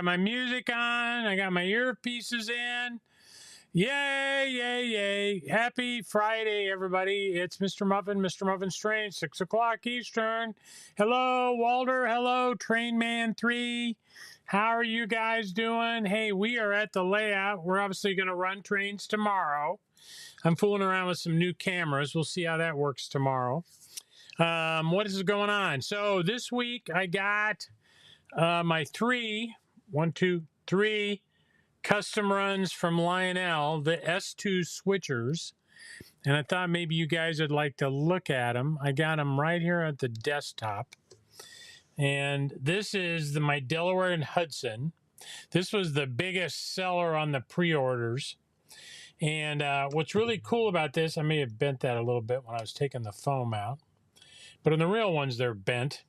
my music on. I got my earpieces in. Yay, yay, yay. Happy Friday, everybody. It's Mr. Muffin's Train, 6 o'clock Eastern. Hello, Walter. Hello, Train Man 3. How are you guys doing? Hey, we are at the layout. We're obviously going to run trains tomorrow. I'm fooling around with some new cameras. We'll see how that works tomorrow. What is going on? So this week I got my three custom runs from Lionel, the S2 switchers. And I thought maybe you guys would like to look at them. I got them right here at the desktop. And this is my Delaware and Hudson. This was the biggest seller on the pre-orders. And what's really cool about this, I may have bent that a little bit when I was taking the foam out. But in the real ones, they're bent.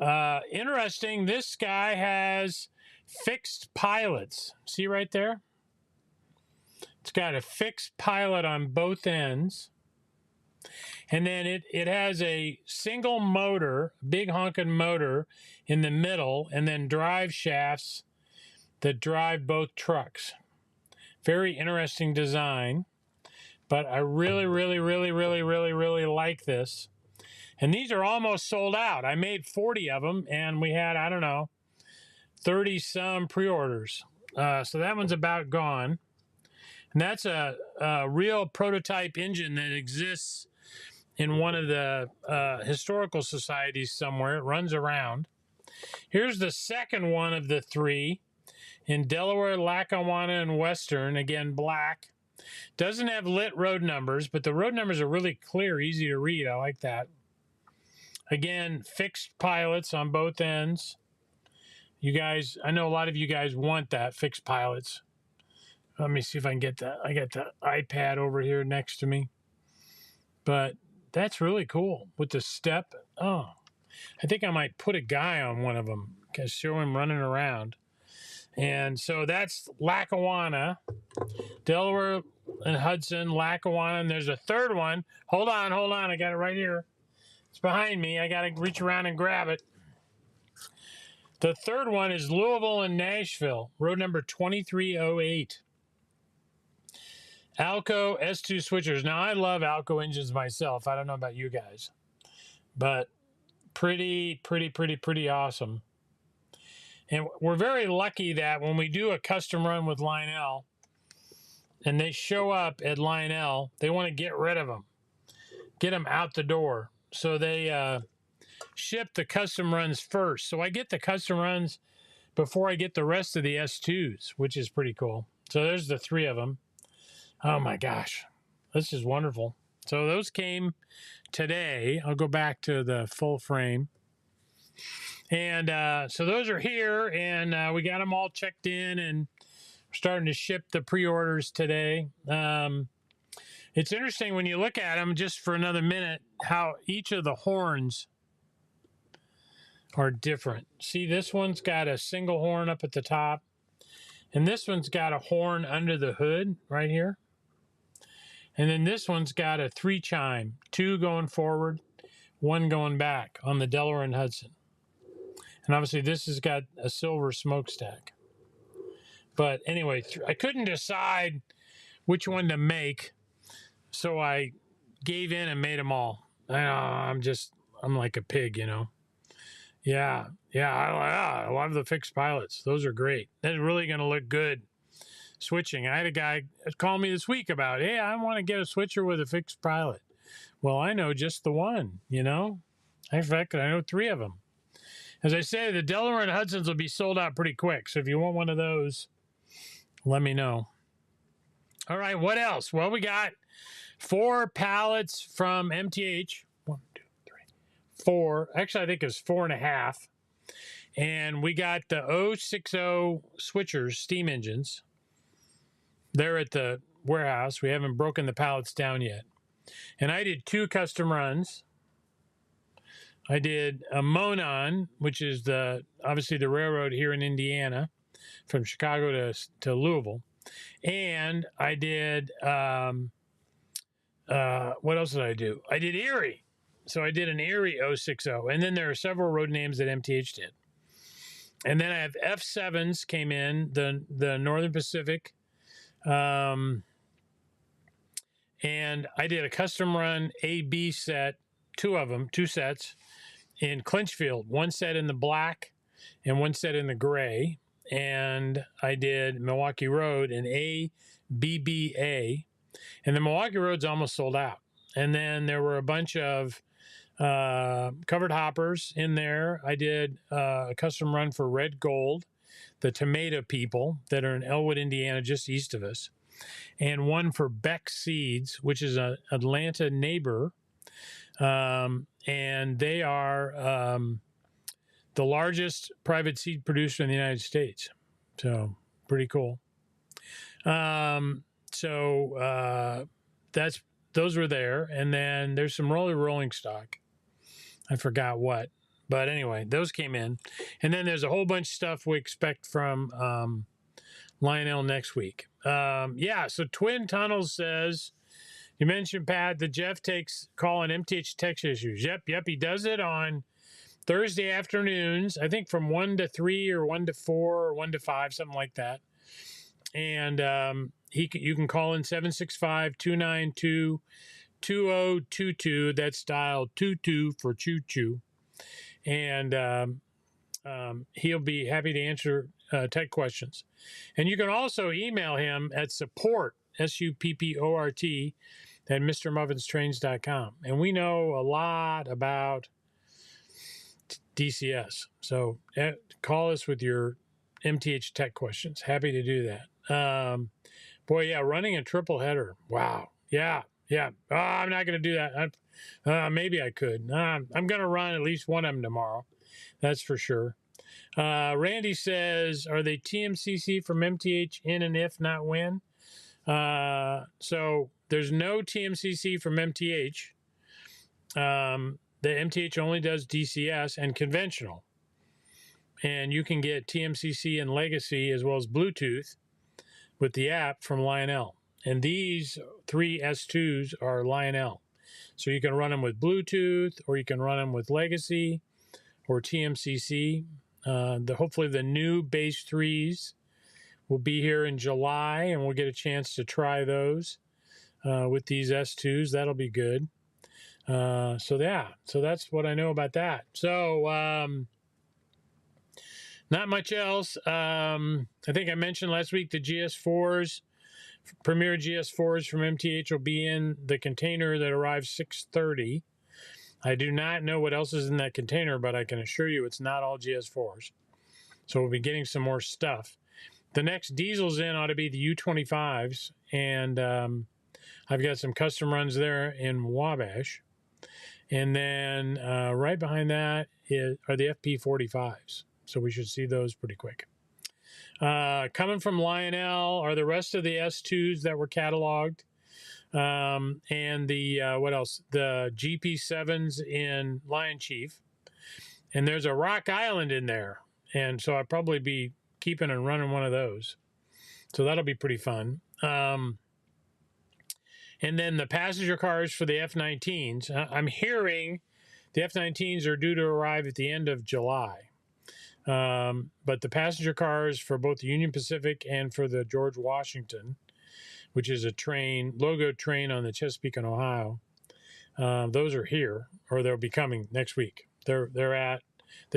Interesting, this guy has fixed pilots. See right there? It's got a fixed pilot on both ends. And then it has a single motor, big honking motor in the middle, and then drive shafts that drive both trucks. Very interesting design. But I really like this. And these are almost sold out. I made 40 of them, and we had, I don't know, 30-some pre-orders. So that one's about gone. And that's a real prototype engine that exists in one of the historical societies somewhere. It runs around. Here's the second one of the three in Delaware, Lackawanna, and Western. Again, black. Doesn't have lit road numbers, but the road numbers are really clear, easy to read. I like that. Again, fixed pilots on both ends. You guys, I know a lot of you guys want that, fixed pilots. Let me see if I can get that. I got the iPad over here next to me. But that's really cool with the step. Oh, I think I might put a guy on one of them because show him running around. And so that's Lackawanna, Delaware and Hudson, Lackawanna. And there's a third one. Hold on. I got it right here. It's behind me. I got to reach around and grab it. The third one is Louisville and Nashville, road number 2308. Alco S2 switchers. Now, I love Alco engines myself. I don't know about you guys, but pretty awesome. And we're very lucky that when we do a custom run with Lionel and they show up at Lionel, they want to get rid of them, get them out the door. So they ship the custom runs first. So I get the custom runs before I get the rest of the S2s, which is pretty cool. So there's the three of them. Oh my gosh, this is wonderful. So those came today. I'll go back to the full frame. And so those are here, and we got them all checked in, and we're starting to ship the pre-orders today. It's interesting when you look at them, just for another minute, how each of the horns are different. See, this one's got a single horn up at the top, and this one's got a horn under the hood right here. And then this one's got a 3-chime, 2 going forward, 1 going back on the Delaware and Hudson. And obviously this has got a silver smokestack. But anyway, I couldn't decide which one to make, so I gave in and made them all. I'm like a pig, you know. Yeah, I love the fixed pilots. Those are great. That's really going to look good switching. I had a guy call me this week about, hey, I want to get a switcher with a fixed pilot. Well, I know just the one, you know. In fact, I know 3 of them. As I say, the Delaware and Hudsons will be sold out pretty quick. So if you want one of those, let me know. All right, what else? Well, we got 4 pallets from MTH. 1, 2, 3, 4. Actually, I think it's 4.5. And we got the 060 switchers, steam engines. They're at the warehouse. We haven't broken the pallets down yet. And I did 2 custom runs. I did a Monon, which is obviously the railroad here in Indiana, from Chicago to Louisville. And I did, what else did I do? I did Erie. So I did an Erie 060. And then there are several road names that MTH did. And then I have F7s came in, the Northern Pacific. And I did a custom run A-B set, two sets in Clinchfield, one set in the black and one set in the gray. And I did Milwaukee Road in A-B-B-A. And the Milwaukee Road's almost sold out. And then there were a bunch of covered hoppers in there. I did a custom run for Red Gold, the tomato people that are in Elwood, Indiana, just east of us, and one for Beck Seeds, which is an Atlanta neighbor. And they are the largest private seed producer in the United States. So pretty cool. Those were there. And then there's some rolling stock. I forgot what. But anyway, those came in. And then there's a whole bunch of stuff we expect from Lionel next week. So Twin Tunnels says, you mentioned, Pat, that Jeff takes call on MTH text issues. Yep. He does it on Thursday afternoons, I think from 1 to 3 or 1 to 4 or 1 to 5, something like that. And you can call in 765-292-2022. That's dial 22 for choo-choo. And he'll be happy to answer tech questions. And you can also email him at support, SUPPORT, at MrMuffin'sTrains.com. And we know a lot about DCS. So call us with your MTH tech questions. Happy to do that. Running a triple header. Wow. Yeah. Oh, I'm not going to do that. Maybe I could. I'm going to run at least one of them tomorrow. That's for sure. Randy says, are they TMCC from MTH in and if, not when? So there's no TMCC from MTH. The MTH only does DCS and conventional. And you can get TMCC and Legacy as well as Bluetooth with the app from Lionel. And these 3 S2s are Lionel. So you can run them with Bluetooth, or you can run them with Legacy or TMCC. Hopefully the new base 3s will be here in July, and we'll get a chance to try those with these S2s. That'll be good. So that's what I know about that. So not much else. I think I mentioned last week the GS4s, Premier GS4s from MTH will be in the container that arrives 6:30. I do not know what else is in that container, but I can assure you it's not all GS4s. So we'll be getting some more stuff. The next diesels in ought to be the U25s, and I've got some custom runs there in Wabash. And then right behind that are the FP45s. So we should see those pretty quick. Coming from Lionel are the rest of the S2s that were cataloged. And the, what else? The GP7s in Lion Chief. And there's a Rock Island in there. And so I'll probably be keeping and running one of those. So that'll be pretty fun. And then the passenger cars for the F-19s. I'm hearing the F-19s are due to arrive at the end of July. But the passenger cars for both the Union Pacific and for the George Washington, which is a logo train on the Chesapeake and Ohio, those are here, or they'll be coming next week. They've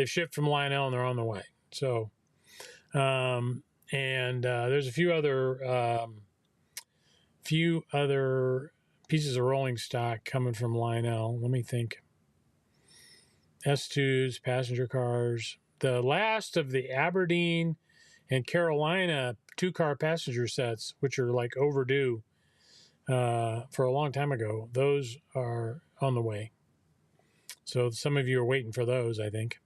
shipped from Lionel and they're on the way. So, there's a few other pieces of rolling stock coming from Lionel. Let me think. S2s, passenger cars. The last of the Aberdeen and Carolina 2-car passenger sets, which are like overdue for a long time ago, those are on the way. So some of you are waiting for those, I think.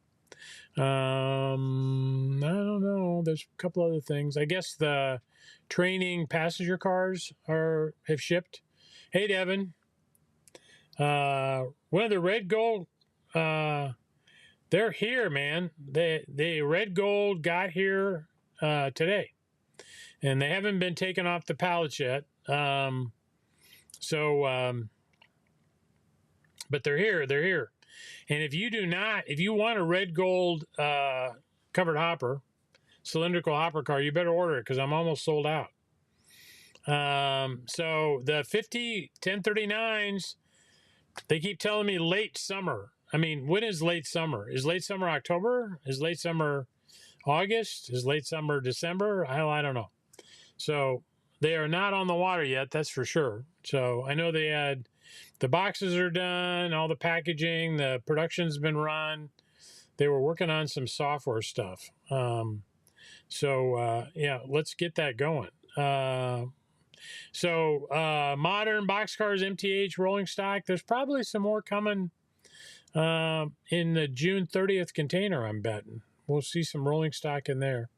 I don't know. There's a couple other things. I guess the training passenger cars have shipped. Hey, Devin. One of the red gold, they're here, man. The red gold got here today, and they haven't been taken off the pallets yet. But they're here. They're here. And if you want a red gold covered hopper, cylindrical hopper car, you better order it because I'm almost sold out. So the 1039s, they keep telling me late summer. I mean, when is late summer? Is late summer October? Is late summer August? Is late summer December? I don't know. So they are not on the water yet, that's for sure. So I know they had, the boxes are done, all the packaging, the production's been run. They were working on some software stuff. Yeah, let's get that going. Modern boxcars, MTH, rolling stock. There's probably some more coming in the June 30th container, I'm betting. We'll see some rolling stock in there.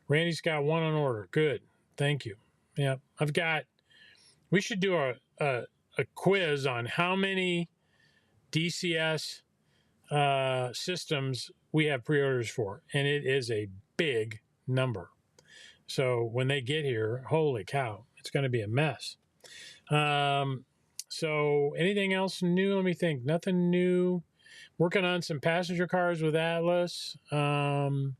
Randy's got one on order. Good. Thank you. Yeah, we should do a quiz on how many DCS systems we have pre-orders for, and it is a big number. So when they get here, holy cow, it's going to be a mess. So anything else new? Let me think. Nothing new. Working on some passenger cars with Atlas. I'm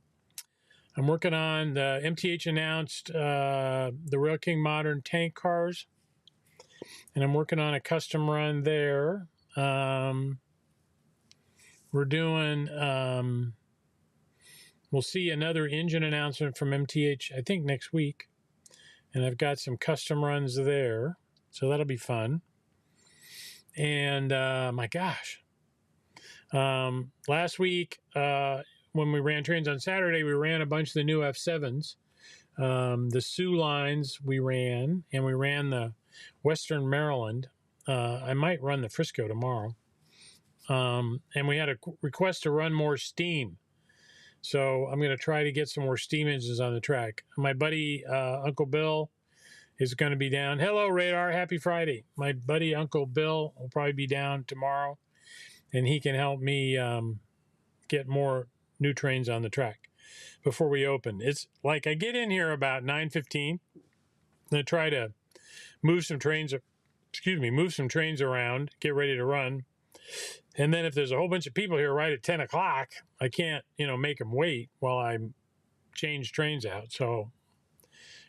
working on the MTH announced the Rail King Modern tank cars, and I'm working on a custom run there. We're doing, we'll see another engine announcement from MTH, I think next week. And I've got some custom runs there. So that'll be fun. And my gosh. Last week, when we ran trains on Saturday, we ran a bunch of the new F7s. The Sioux lines we ran, and we ran the Western Maryland. I might run the Frisco tomorrow. And we had a request to run more steam. So I'm going to try to get some more steam engines on the track. My buddy, Uncle Bill, is going to be down. Hello, Radar. Happy Friday. My buddy, Uncle Bill, will probably be down tomorrow, and he can help me get more new trains on the track before we open. It's like I get in here about 9:15. I try to move some trains around, get ready to run. And then if there's a whole bunch of people here right at 10 o'clock, I can't, make them wait while I change trains out. So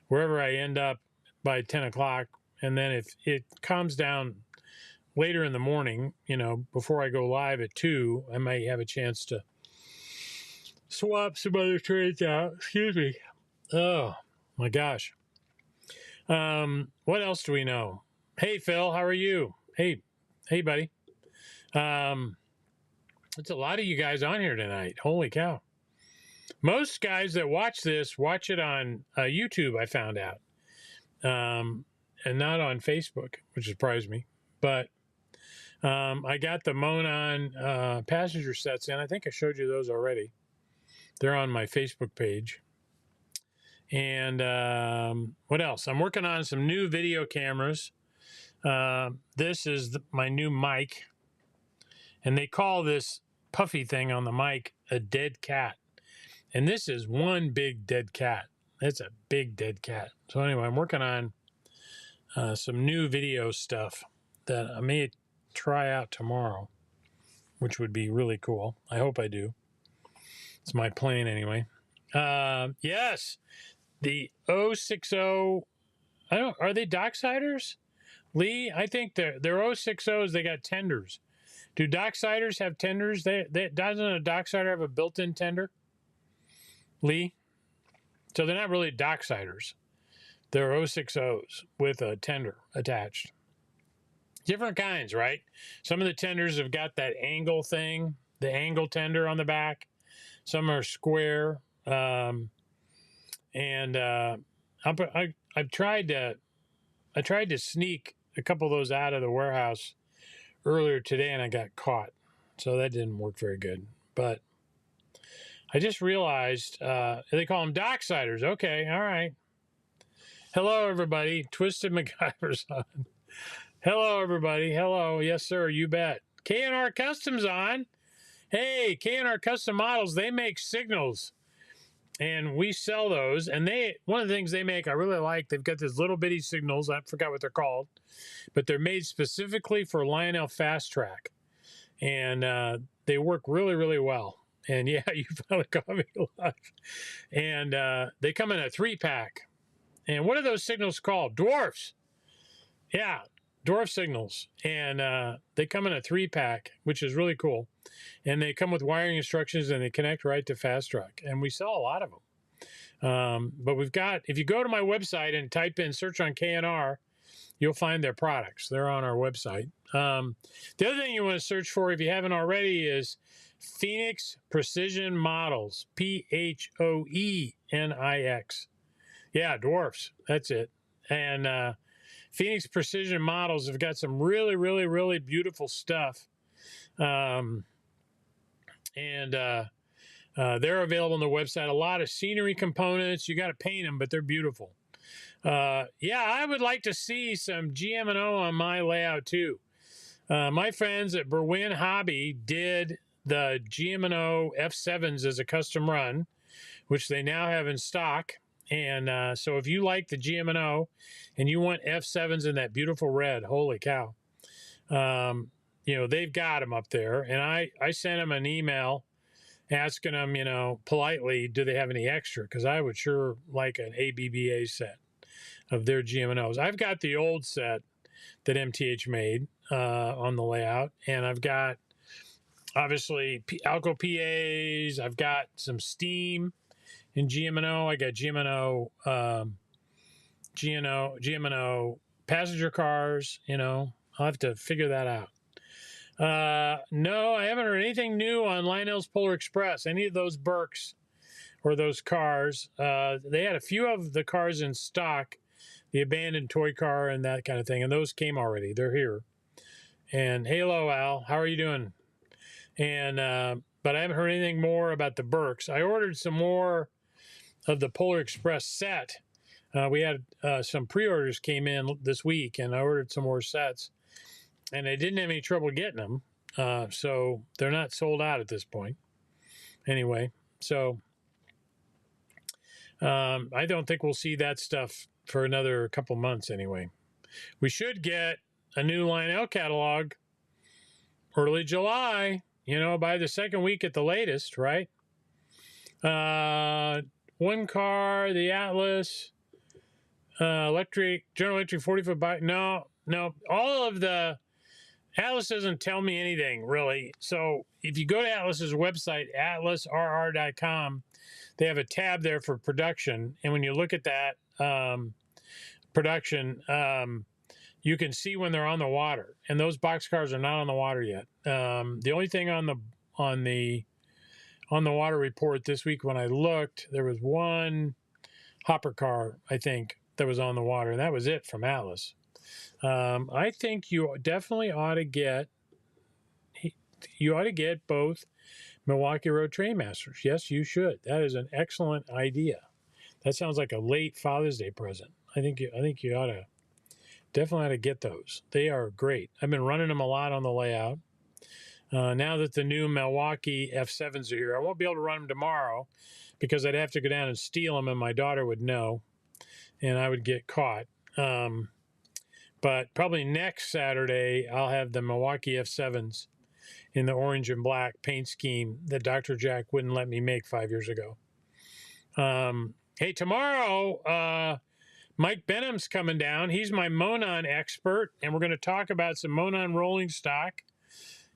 wherever I end up by 10 o'clock, and then if it calms down later in the morning, before I go live at 2, I might have a chance to swap some other trains out. Excuse me. Oh, my gosh. What else do we know? Hey, Phil, how are you? Hey, buddy. It's a lot of you guys on here tonight. Holy cow. Most guys that watch this watch it on YouTube, I found out, and not on Facebook, which surprised me. But I got the Monon passenger sets in. I think I showed you those already. They're on my Facebook page. And what else? I'm working on some new video cameras. This is my new mic. And they call this puffy thing on the mic a dead cat. And this is one big dead cat. It's a big dead cat. So anyway, I'm working on some new video stuff that I may try out tomorrow, which would be really cool. I hope I do. It's my plan anyway. Yes, the 060, are they docksiders? Lee, I think they're 060s, they got tenders. Do docksiders have tenders? Doesn't a docksider have a built-in tender? Lee? So they're not really docksiders. They're 060s with a tender attached. Different kinds, right? Some of the tenders have got that angle thing, the angle tender on the back. Some are square. I tried to sneak a couple of those out of the warehouse earlier today, and I got caught. So that didn't work very good. But I just realized they call them docksiders. Okay, all right. Hello, everybody. Twisted MacGyver's on. Hello, everybody. Hello. Yes, sir. You bet. K&R Customs on. Hey, K&R Custom Models, they make signals. And we sell those. And one of the things they make I really like, they've got these little bitty signals. I forgot what they're called. But they're made specifically for Lionel Fast Track. And they work really, really well. And yeah, you finally caught me live. And they come in a 3-pack. And what are those signals called? Dwarfs. Yeah, dwarf signals. And they come in a 3-pack, which is really cool. And they come with wiring instructions, and they connect right to Fast Track. And we sell a lot of them. But we've got, if you go to my website and type in, search on KNR, you'll find their products. They're on our website. The other thing you want to search for, if you haven't already, is Phoenix Precision Models. P-H-O-E-N-I-X. Yeah, dwarfs. That's it. And Phoenix Precision Models have got some really, really, really beautiful stuff. And they're available on the website. A lot of scenery components. You got to paint them, but they're beautiful. Yeah, I would like to see some GM&O on my layout too. My friends at Berwyn Hobby did the GM&O F7s as a custom run, which they now have in stock. And so if you like the GM&O and you want F7s in that beautiful red, holy cow, you know, they've got them up there. And I sent them an email asking them, you know, politely, do they have any extra? Because I would sure like an ABBA set of their GM&Os. I've got the old set that MTH made on the layout, and I've got obviously Alco PAs. I've got some steam in GM&O. I got GM&O passenger cars. You know, I'll have to figure that out. No, I haven't heard anything new on Lionel's Polar Express. Any of those Berks or those cars. They had a few of the cars in stock, the abandoned toy car and that kind of thing, and those came already. They're here. And hello, Al, how are you doing? And but I haven't heard anything more about the Berks. I ordered some more of the Polar Express set. We had some pre-orders came in this week, and I ordered some more sets, and I didn't have any trouble getting them. So they're not sold out at this point. Anyway, so I don't think we'll see that stuff for another couple months anyway. We should get a new Lionel catalog early July, you know, by the second week at the latest, right? One car, the Atlas, General Electric 40-foot bike. No, all of the Atlas doesn't tell me anything really. So if you go to Atlas's website, atlasrr.com, they have a tab there for production. And when you look at that production, you can see when they're on the water. And those boxcars are not on the water yet. The only thing on the water report this week when I looked, there was one hopper car, I think, that was on the water. And that was it from Atlas. I think you definitely ought to get both Milwaukee Road Trainmasters. Yes, you should. That is an excellent idea. That sounds like a late Father's Day present. I think you definitely ought to get those. They are great. I've been running them a lot on the layout. Now that the new Milwaukee F7s are here, I won't be able to run them tomorrow because I'd have to go down and steal them, and my daughter would know, and I would get caught. But probably next Saturday, I'll have the Milwaukee F7s in the orange and black paint scheme that Dr. Jack wouldn't let me make 5 years ago. Hey, tomorrow, Mike Benham's coming down. He's my Monon expert, and we're going to talk about some Monon rolling stock.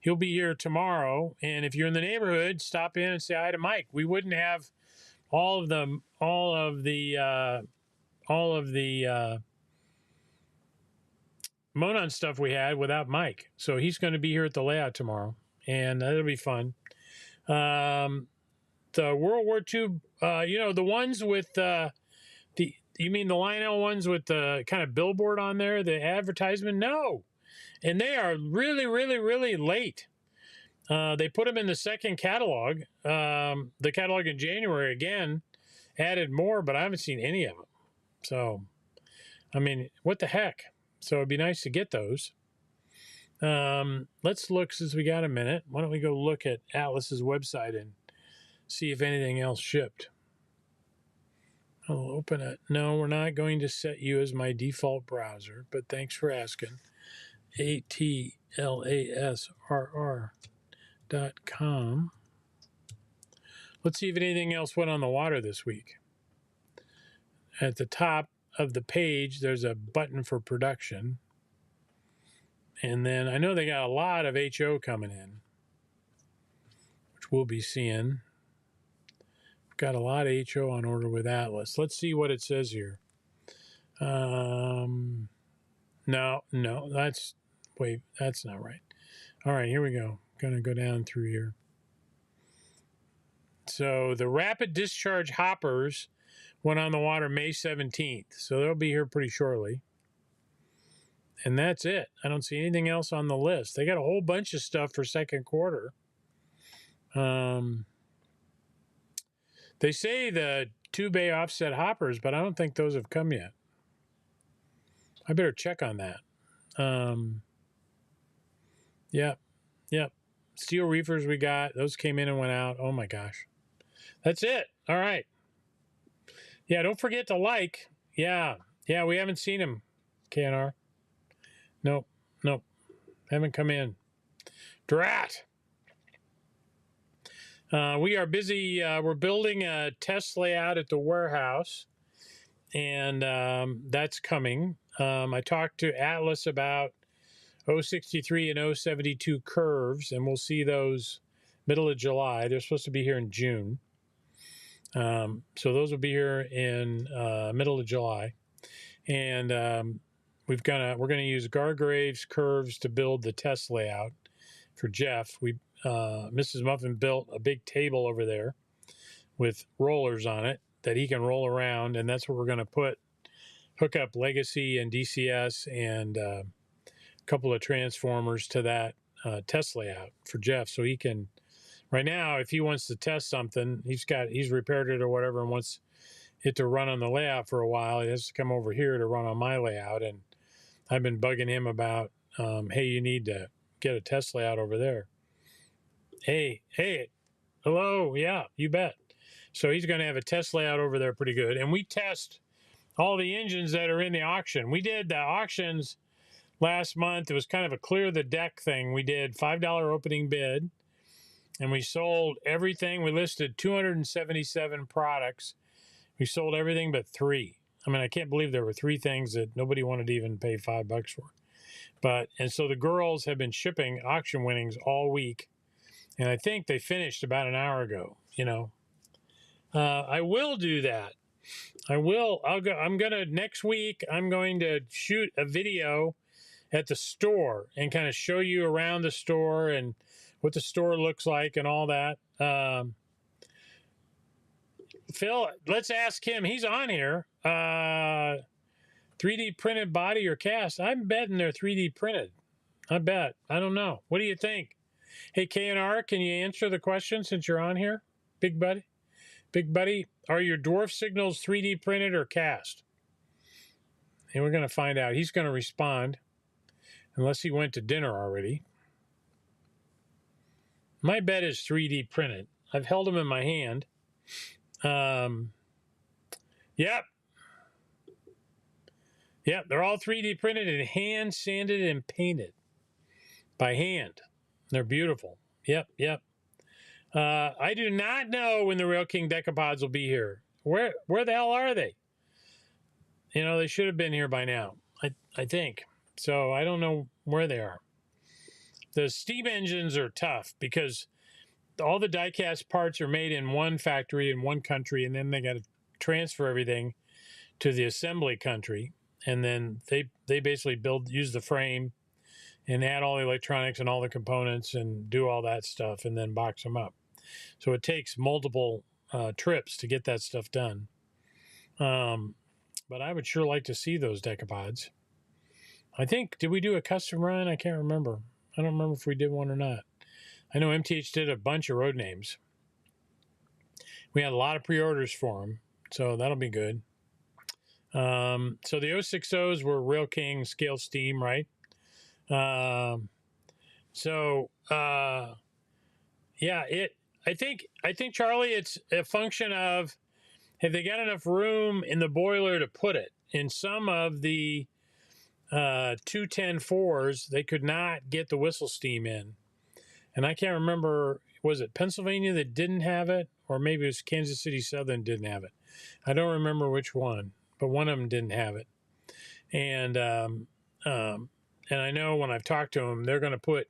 He'll be here tomorrow, and if you're in the neighborhood, stop in and say hi to Mike. We wouldn't have all of the Monon stuff we had without Mike. So he's going to be here at the layout tomorrow, and that'll be fun. The World War II, you know, the ones with you mean the Lionel ones with the kind of billboard on there, the advertisement? No. And they are really, really, really late. They put them in the second catalog. The catalog in January, again, added more, but I haven't seen any of them. So, I mean, what the heck? So it'd be nice to get those. Let's look, since we got a minute, why don't we go look at Atlas's website and see if anything else shipped. I'll open it. No, we're not going to set you as my default browser, but thanks for asking. atlasrr.com. Let's see if anything else went on the water this week. At the top of the page, there's a button for production. And then I know they got a lot of HO coming in, which we'll be seeing. Got a lot of HO on order with Atlas. Let's see what it says here. No, that's not right. All right, here we go. Gonna go down through here. So the rapid discharge hoppers went on the water May 17th. So they'll be here pretty shortly. And that's it. I don't see anything else on the list. They got a whole bunch of stuff for second quarter. They say the 2-bay offset hoppers, but I don't think those have come yet. I better check on that. Yep. Steel reefers we got. Those came in and went out. Oh, my gosh. That's it. All right. Yeah, don't forget to like. Yeah, we haven't seen him, KNR. Nope. Haven't come in. Drat. We are busy. We're building a test layout at the warehouse, and that's coming. I talked to Atlas about 063 and 072 curves, and we'll see those middle of July. They're supposed to be here in June. So those will be here in middle of July. And we're gonna use Gargrave's curves to build the test layout for Jeff. Mrs. Muffin built a big table over there with rollers on it that he can roll around, and that's where we're gonna hook up Legacy and DCS and a couple of transformers to that test layout for Jeff, so he can. Right now, if he wants to test something, he's repaired it or whatever and wants it to run on the layout for a while, he has to come over here to run on my layout. And I've been bugging him about, hey, you need to get a test layout over there. Hey, hello, yeah, you bet. So he's going to have a test layout over there pretty good. And we test all the engines that are in the auction. We did the auctions last month. It was kind of a clear the deck thing. We did $5 opening bid. And we sold everything. We listed 277 products. We sold everything but 3. I mean, I can't believe there were 3 things that nobody wanted to even pay $5 for. And so the girls have been shipping auction winnings all week. And I think they finished about an hour ago, I will do that. Next week, I'm going to shoot a video at the store and kind of show you around the store and what the store looks like and all that. Phil, let's ask him. He's on here. 3D printed body or cast? I'm betting they're 3D printed. I bet. I don't know. What do you think? Hey, KNR, can you answer the question since you're on here? Big buddy? Big buddy, are your dwarf signals 3D printed or cast? And we're going to find out. He's going to respond unless he went to dinner already. My bet is 3D printed. I've held them in my hand. Yep, they're all 3D printed and hand sanded and painted by hand. They're beautiful. Yep. I do not know when the Real King decapods will be here. Where the hell are they? They should have been here by now, I think. So I don't know where they are. The steam engines are tough because all the die-cast parts are made in one factory in one country, and then they got to transfer everything to the assembly country. And then they basically use the frame and add all the electronics and all the components and do all that stuff and then box them up. So it takes multiple trips to get that stuff done. But I would sure like to see those decapods. I think, did we do a custom run? I can't remember. I don't remember if we did one or not. I know MTH did a bunch of road names. We had a lot of pre-orders for them, so that'll be good. So the 060s were Real King scale steam, right? I think, Charlie, it's a function of, have they got enough room in the boiler to put it? In some of the 210-4s, they could not get the whistle steam in. And I can't remember was it Pennsylvania that didn't have it, or maybe it was Kansas City Southern didn't have it. I don't remember which one, but one of them didn't have it. And I know when I've talked to them, they're going to put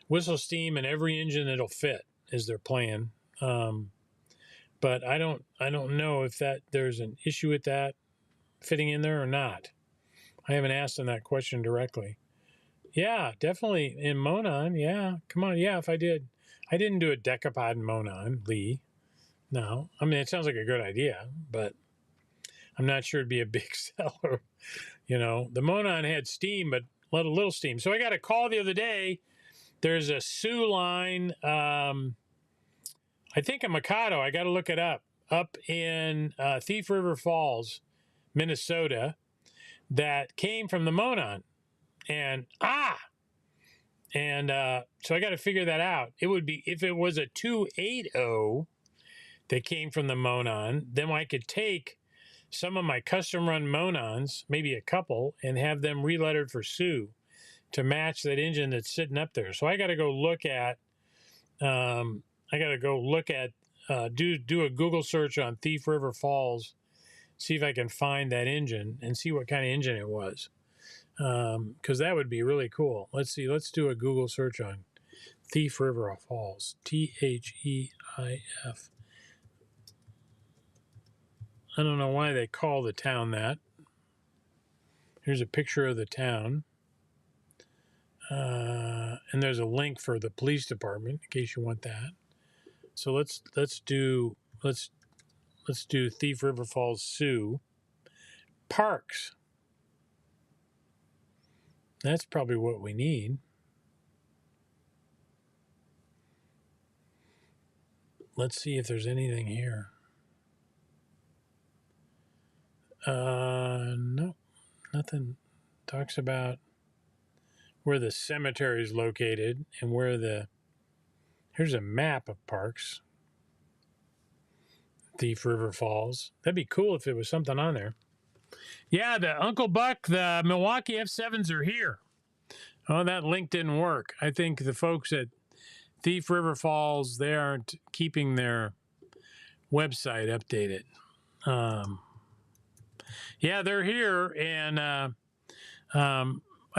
whistle steam in every engine that'll fit, is their plan. But I don't know if there's an issue with that fitting in there or not. I haven't asked them that question directly. Yeah, definitely in Monon. Yeah, come on. Yeah, if I did. I didn't do a decapod in Monon, Lee. No. I mean, it sounds like a good idea, but I'm not sure it'd be a big seller. You know, the Monon had steam, but little steam. So I got a call the other day. There's a Sioux line, I think a Mikado. I got to look it up in Thief River Falls, Minnesota, that came from the Monon. And so I got to figure that out. It would be, if it was a 280 that came from the Monon, then I could take some of my custom run Monons, maybe a couple, and have them relettered for Sioux to match that engine that's sitting up there. So I got to go look at, do a Google search on Thief River Falls, see if I can find that engine and see what kind of engine it was. Because that would be really cool. Let's see. Let's do a Google search on Thief River Falls. Theif. I don't know why they call the town that. Here's a picture of the town. And there's a link for the police department in case you want that. So let's do Thief River Falls Sioux. Parks. That's probably what we need. Let's see if there's anything here. No, nothing. Talks about where the cemetery is located and here's a map of parks. Thief River Falls. That'd be cool if it was something on there. Yeah, the Uncle Buck, the Milwaukee F7s are here. Oh, that link didn't work. I think the folks at Thief River Falls, they aren't keeping their website updated. Yeah, they're here, and I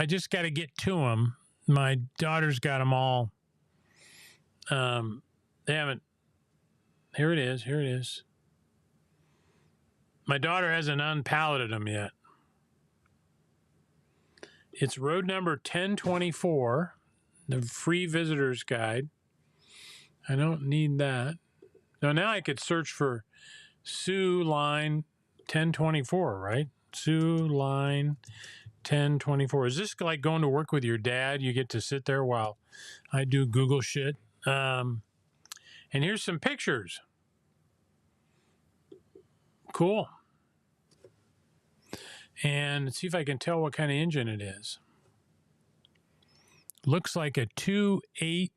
just got to get to them. My daughter's got them all. They haven't. Here it is. My daughter hasn't unpalleted them yet. It's road number 1024, the free visitor's guide. I don't need that. Now I could search for Sioux line 1024, right? Sioux line 1024. Is this like going to work with your dad? You get to sit there while I do Google shit. And here's some pictures. Cool. And let's see if I can tell what kind of engine it is. Looks like a 2.8.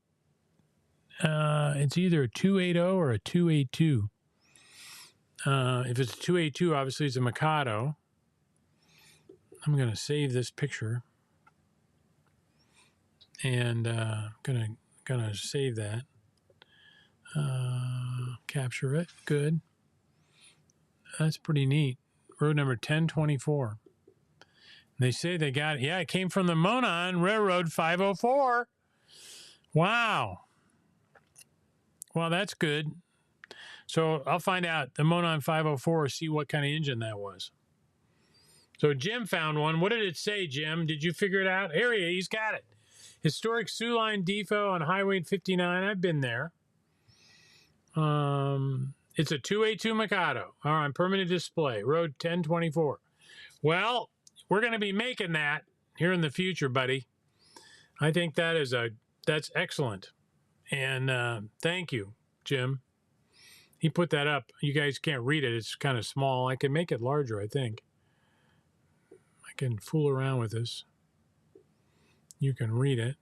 It's either a 280 or a 282. If it's a 282, obviously it's a Mikado. I'm going to save this picture. And gonna save that. Capture it. Good. That's pretty neat. Road number 1024. They say they got it. Yeah, it came from the Monon Railroad 504. Wow. Well, that's good. So I'll find out the Monon 504, see what kind of engine that was. So Jim found one. What did it say, Jim? Did you figure it out? Here he's got it. Historic Sioux Line Depot on Highway 59. I've been there. It's a 282 Mikado. All right, permanent display, road 1024. Well, we're going to be making that here in the future, buddy. I think that's excellent. And thank you, Jim. He put that up. You guys can't read it. It's kind of small. I can make it larger, I think. I can fool around with this. You can read it.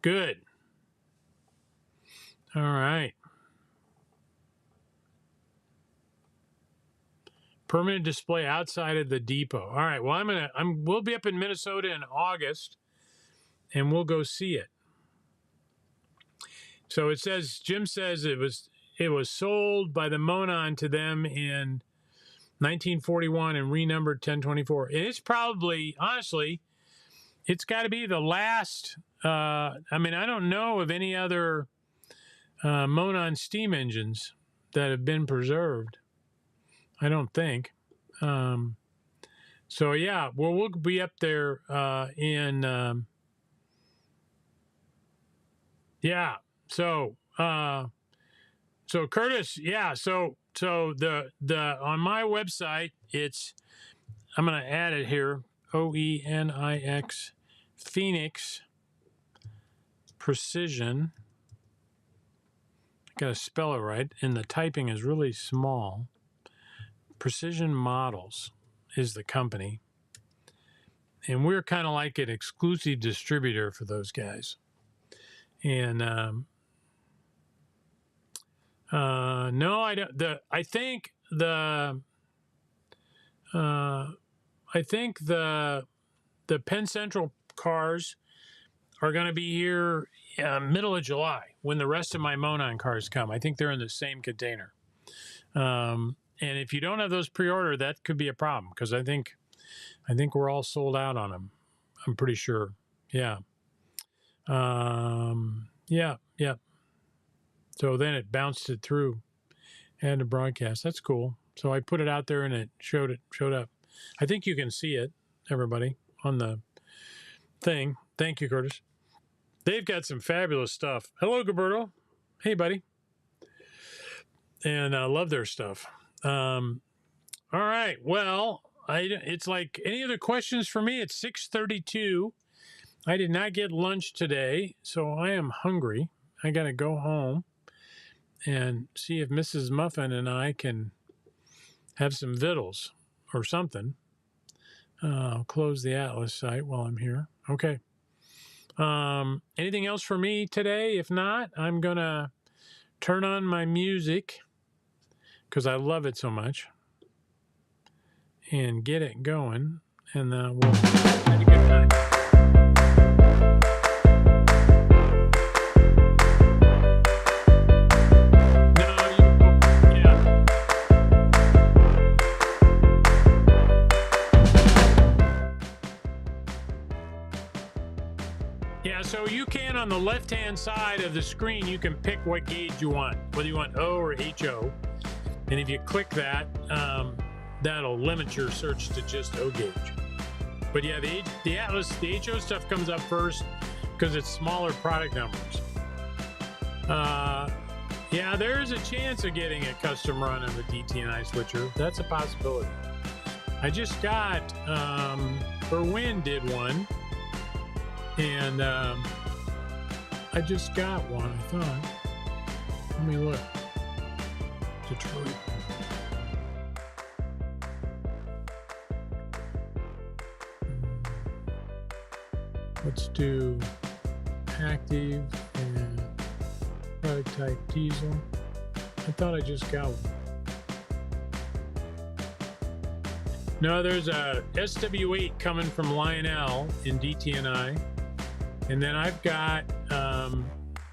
Good. All right. Permanent display outside of the depot. All right. Well, we'll be up in Minnesota in August, and we'll go see it. So it says, Jim says it was sold by the Monon to them in 1941 and renumbered 1024. And it's probably, honestly, it's got to be the last. I mean, I don't know of any other Monon steam engines that have been preserved. I don't think. So yeah, well, we'll be up there in. Yeah. So Curtis, yeah. So the on my website, I'm going to add it here. OENIX Phoenix Precision. I got to spell it right, and the typing is really small. Precision Models is the company, and we're kind of like an exclusive distributor for those guys. And no, I don't. I think the Penn Central cars are going to be here middle of July when the rest of my Monon cars come. I think they're in the same container. And if you don't have those pre-order, that could be a problem because I think we're all sold out on them. I'm pretty sure. Yeah. Yeah. So then it bounced it through and a broadcast. That's cool. So I put it out there and it showed up. I think you can see it, everybody, on the thing. Thank you, Curtis. They've got some fabulous stuff. Hello, Gilberto. Hey, buddy. And I love their stuff. All right. Well, it's like any other questions for me? It's 6:32. I did not get lunch today, so I am hungry. I got to go home and see if Mrs. Muffin and I can have some victuals or something. I'll close the Atlas site while I'm here. Okay. Anything else for me today? If not, I'm going to turn on my music because I love it so much and get it going, and we'll have a good time. So you can, on the left-hand side of the screen, you can pick what gauge you want, whether you want O or HO. And if you click that, that'll limit your search to just O gauge. But yeah, the Atlas, the HO stuff comes up first because it's smaller product numbers. Yeah, there's a chance of getting a custom run of a DT&I switcher. That's a possibility. I just got, Berwin did one. And I just got one, I thought. Let me look. Detroit. Let's do active and product type diesel. I thought I just got one. No, there's a SW8 coming from Lionel in DT&I. And then I've got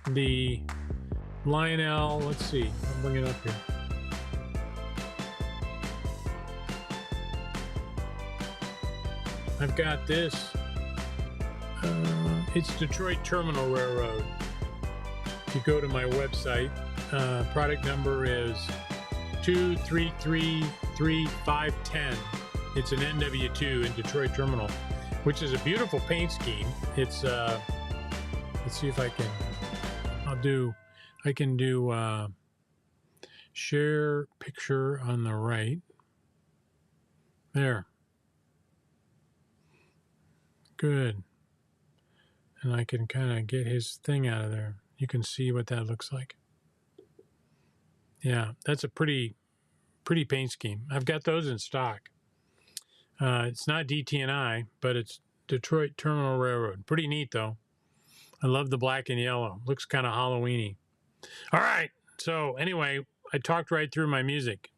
the Lionel, let's see, I'll bring it up here. I've got this, it's Detroit Terminal Railroad. If you go to my website, product number is 2333510. It's an NW2 in Detroit Terminal, which is a beautiful paint scheme. It's let's see if I can. I can do share picture on the right. There. Good. And I can kind of get his thing out of there. You can see what that looks like. Yeah, that's a pretty paint scheme. I've got those in stock. It's not DT&I, but it's Detroit Terminal Railroad. Pretty neat, though. I love the black and yellow. Looks kind of Halloween-y. All right. So, anyway, I talked right through my music.